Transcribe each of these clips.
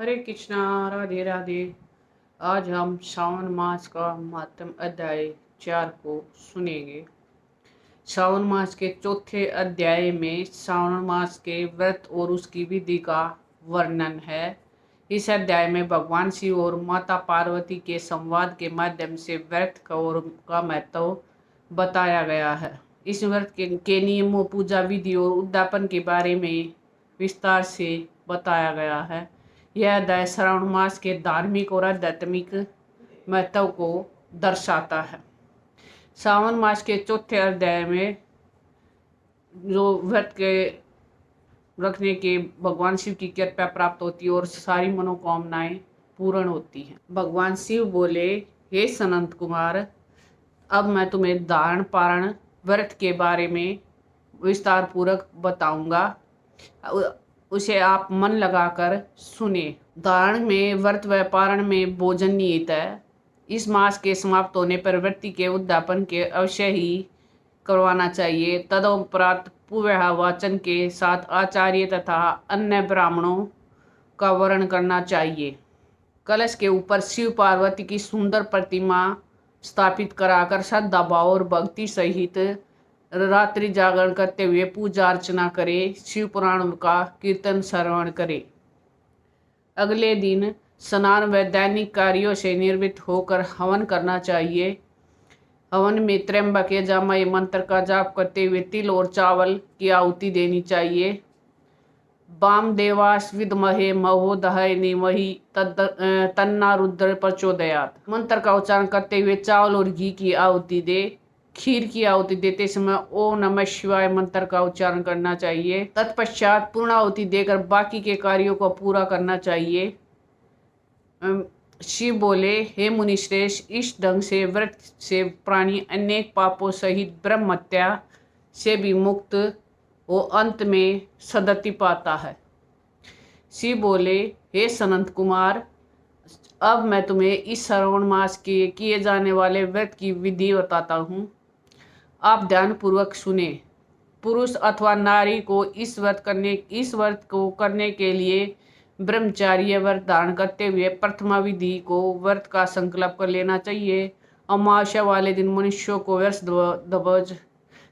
हरे कृष्णा, राधे राधे। आज हम श्रावण मास का महात्म अध्याय 4 को सुनेंगे। श्रावण मास के चौथे अध्याय में श्रावण मास के व्रत और उसकी विधि का वर्णन है। इस अध्याय में भगवान शिव और माता पार्वती के संवाद के माध्यम से व्रत का महत्व बताया गया है। इस व्रत के नियमों, पूजा विधि और उद्यापन के बारे में विस्तार से बताया गया है। यह अध्याय श्रावण मास के धार्मिक और आध्यात्मिक महत्व को दर्शाता है। श्रावण मास के चौथे अध्याय में जो व्रत के रखने के भगवान शिव की कृपा प्राप्त होती है और सारी मनोकामनाएं पूर्ण होती हैं। भगवान शिव बोले, हे सनंत कुमार, अब मैं तुम्हें धारण पारण व्रत के बारे में विस्तार पूर्वक बताऊंगा। उसे आप मन लगाकर सुने। धारण में व्रत व पारण में भोजन निहित है। इस मास के समाप्त होने पर व्यक्ति के उद्यापन के अवश्य ही करवाना चाहिए। तदुपरांत पूर्व वाचन के साथ आचार्य तथा अन्य ब्राह्मणों का वर्ण करना चाहिए। कलश के ऊपर शिव पार्वती की सुंदर प्रतिमा स्थापित कराकर श्रद्धा भाव और भक्ति सहित रात्रि जागरण करते हुए पूजा अर्चना करे। शिव पुराण का कीर्तन श्रवण करे। अगले दिन स्नान व दैनिक कार्यों से निवृत्त होकर हवन करना चाहिए। हवन में त्र्यंबक यजामय मंत्र का जाप करते हुए तिल और चावल की आहुति देनी चाहिए। वाम देवास विद्महे महोदय धीमहि तन्ना रुद्र प्रचोदयात् मंत्र का उच्चारण करते हुए चावल और घी की आहुति दे। खीर की आहुति देते समय ओम नमः शिवाय मंत्र का उच्चारण करना चाहिए। तत्पश्चात पूर्ण आहुति देकर बाकी के कार्यों को पूरा करना चाहिए। शिव बोले, हे मुनिश्रेष्ठ, इस ढंग से व्रत से प्राणी अनेक पापों सहित ब्रह्म हत्या से भी मुक्त वो अंत में सदति पाता है। शिव बोले, हे सनंत कुमार, अब मैं तुम्हें इस श्रावण मास के किए जाने वाले व्रत की विधि बताता हूँ। आप ध्यान पूर्वक सुने। पुरुष अथवा नारी को इस व्रत को करने के लिए ब्रह्मचार्य व्रत धारण करते हुए प्रथमा विधि को व्रत का संकल्प कर लेना चाहिए। अमावस्या वाले दिन मनुष्यों को व्यस्त ध्वज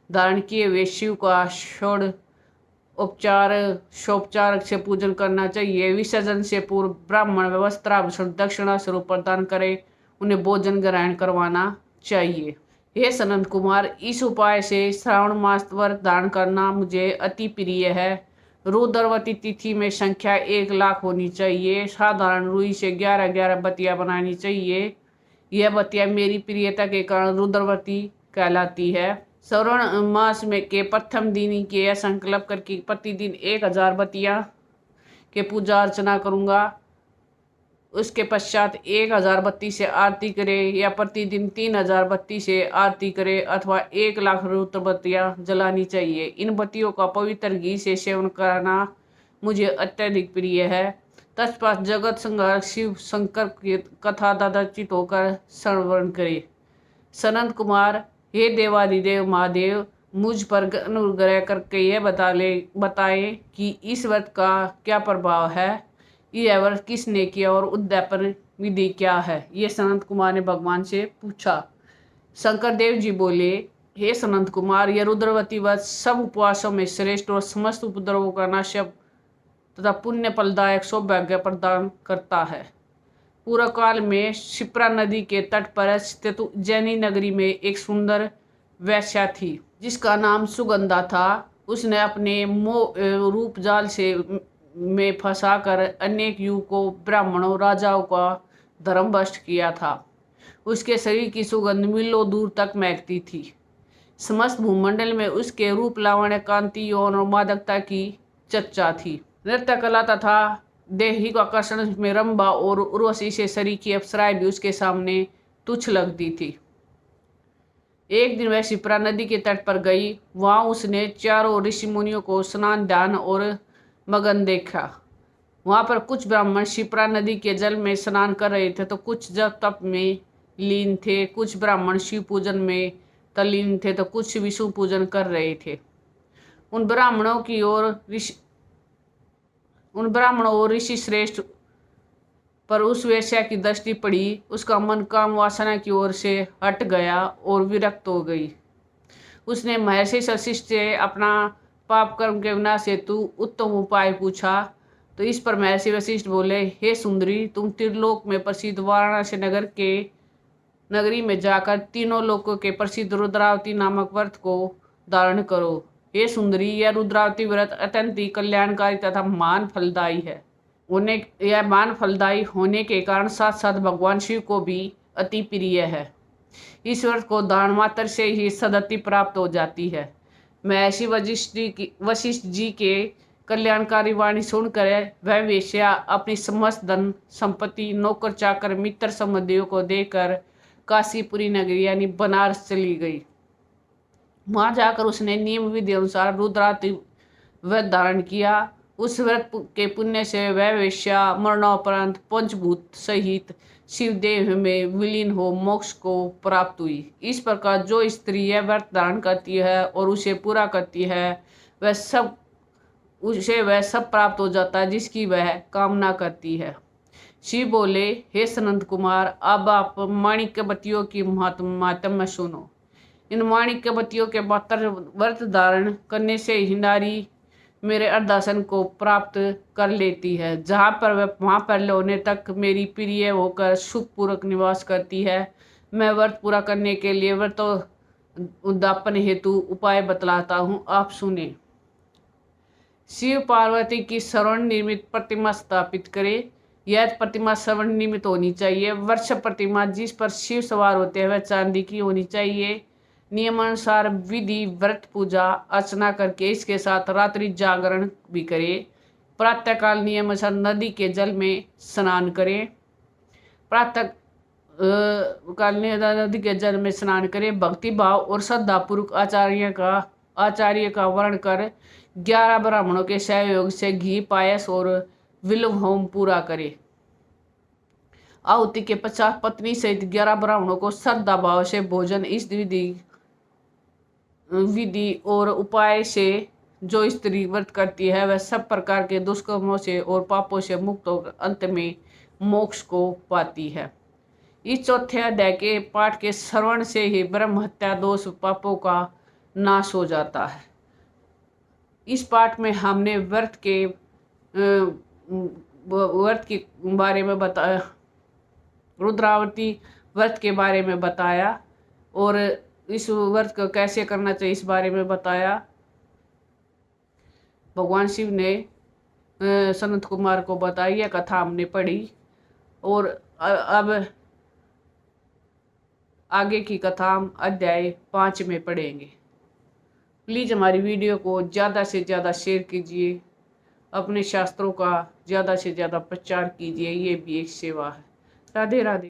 धारण किए हुए शिव का शोपचार से पूजन करना चाहिए। विसर्जन से पूर्व ब्राह्मण वस्त्राभूषण दक्षिणा स्वरूप प्रदान करे, उन्हें भोजन ग्रहण करवाना चाहिए। हे सनंत कुमार, इस उपाय से श्रावण मास व्रत धारण करना मुझे अति प्रिय है। रुद्रवती तिथि में संख्या 1,00,000 होनी चाहिए। साधारण रुई से 11-11 बत्तियां बनानी चाहिए। यह बत्तियां मेरी प्रियता के कारण रुद्रवती कहलाती है। श्रावण मास में के प्रथम दिन के यह संकल्प करके प्रतिदिन 1000 बत्तियां के पूजा अर्चना करूंगा। उसके पश्चात 1000 बत्ती से आरती करे या प्रतिदिन 3000 बत्ती से आरती करे अथवा 1,00,000 रुद्र बत्तियां जलानी चाहिए। इन बत्तियों का पवित्र घी से सेवन करना मुझे अत्यधिक प्रिय है। तत्पश्चात जगत संहारक शिव शंकर की कथा दादाचित होकर श्रवण करे। सनंत कुमार, हे देवादिदेव महादेव, मुझ पर अनुग्रह करके यह बताएं कि इस व्रत का क्या प्रभाव है, यह व्रत किसने किया और उद्यापन विधि क्या है। ये सनंत कुमार ने भगवान से पूछा। शंकर देव जी बोले, हे सनंत कुमार, यह रुद्रवती व्रत सब उपवासों में श्रेष्ठ और समस्त उपद्रवों का नाश तथा पुण्य फलदायक सौभाग्य प्रदान करता है। पूर्व काल में शिप्रा नदी के तट पर स्थित उज्जैनी नगरी में एक सुंदर वैश्या थी जिसका नाम सुगंधा था। उसने अपने रूप जाल से में फंसाकर अनेक युवकों, ब्राह्मणों, राजाओं का धर्म भ्रष्ट किया था। उसके शरीर की सुगंध मीलों दूर तक महकती थी। समस्त भूमंडल में उसके रूप, लावण्य, कांति, यौवन और मादकता की चर्चा थी। नृत्य कला तथा दैहिक आकर्षण में रंभा और उर्वशी से सरीखी अप्सराएं भी उसके सामने तुच्छ लगती थी। एक दिन वह शिप्रा नदी के तट पर गई। वहां उसने चारों ऋषि मुनियों को स्नान, ध्यान और मगन देखा। वहां पर कुछ ब्राह्मण शिप्रा नदी के जल में स्नान कर रहे थे तो कुछ जप तप में लीन थे। कुछ ब्राह्मण शिव पूजन में तल्लीन थे तो कुछ विष्णु पूजन कर रहे थे। उन ब्राह्मणों और ऋषि श्रेष्ठ पर उस वेश्या की दृष्टि पड़ी, उसका मन काम वासना की ओर से हट गया और विरक्त हो गई। उसने महर्षि वशिष्ठ से अपना पाप कर्म के विनाश हेतु उत्तम उपाय पूछा। तो इस पर महर्षि वशिष्ठ बोले, हे सुंदरी, तुम त्रिलोक में प्रसिद्ध वाराणसी नगरी में जाकर तीनों लोकों के प्रसिद्ध रुद्रावती नामक व्रत को धारण करो। हे सुंदरी, यह रुद्रावती व्रत अत्यंत ही कल्याणकारी तथा महान फलदायी है। यह महान फलदायी होने के कारण साथ साथ भगवान शिव को भी अति प्रिय है। इस व्रत को दान मात्र से ही सदति प्राप्त हो जाती है। महर्षि वशिष्ठ जी के कल्याणकारी वाणी सुनकर वह वेश्या अपनी समस्त धन संपत्ति, नौकर चाकर, मित्र संबंधियों को देकर काशीपुरी नगरी यानी बनारस चली गई। वहां जाकर उसने नियम विधि अनुसार रुद्रावती व्रत धारण किया। उस व्रत के पुण्य से वह वेश्या मरणोपरांत पंचभूत सहित शिवदेह में विलीन हो मोक्ष को प्राप्त हुई। इस प्रकार जो स्त्री यह व्रत धारण करती है और उसे पूरा करती है, उसे वह सब प्राप्त हो जाता है जिसकी वह कामना करती है। शिव बोले, हे सनंद कुमार, अब आप माणिक्यवतियों की महात्म्य सुनो। इन माणिक्यवतियों के मात्र व्रत धारण करने से ही नारी मेरे अर्धासन को प्राप्त कर लेती है, जहाँ पर वह वहाँ पर होने तक मेरी प्रिय होकर सुखपूर्वक निवास करती है। मैं व्रत पूरा करने के लिए व्रत उद्यापन हेतु उपाय बतलाता हूँ, आप सुने। शिव पार्वती की स्वर्ण निर्मित प्रतिमा स्थापित करे। यह प्रतिमा स्वर्ण निर्मित होनी चाहिए। वर्ष प्रतिमा जिस पर शिव सवार होते हैं वह चांदी की होनी चाहिए। नियमानुसार विधि व्रत पूजा अर्चना करके इसके साथ रात्रि जागरण भी करे। प्रातःकाल नियमानुसार नदी के जल में स्नान करें। प्रातःकाल नदी के जल में स्नान करें। भक्ति भाव और श्रद्धापूर्वक आचार्य का वर्ण कर 11 ब्राह्मणों के सहयोग से घी, पायस और विल्व होम पूरा करे। आहुति के पश्चात पत्नी सहित 11 ब्राह्मणों को श्रद्धा भाव से भोजन। इस विधि और उपाय से जो स्त्री व्रत करती है वह सब प्रकार के दुष्कर्मों से और पापों से मुक्त होकर अंत में मोक्ष को पाती है। इस चौथे अध्याय के पाठ के श्रवण से ही ब्रह्म हत्या दोष पापों का नाश हो जाता है। इस पाठ में हमने व्रत के बारे में बताया, रुद्रावती व्रत के बारे में बताया और इस व्रत को कैसे करना चाहिए इस बारे में बताया। भगवान शिव ने सनत कुमार को बताई, यह कथा हमने पढ़ी और अब आगे की कथा हम अध्याय 5 में पढ़ेंगे। प्लीज़ हमारी वीडियो को ज़्यादा से ज़्यादा शेयर कीजिए, अपने शास्त्रों का ज़्यादा से ज़्यादा प्रचार कीजिए, ये भी एक सेवा है। राधे राधे।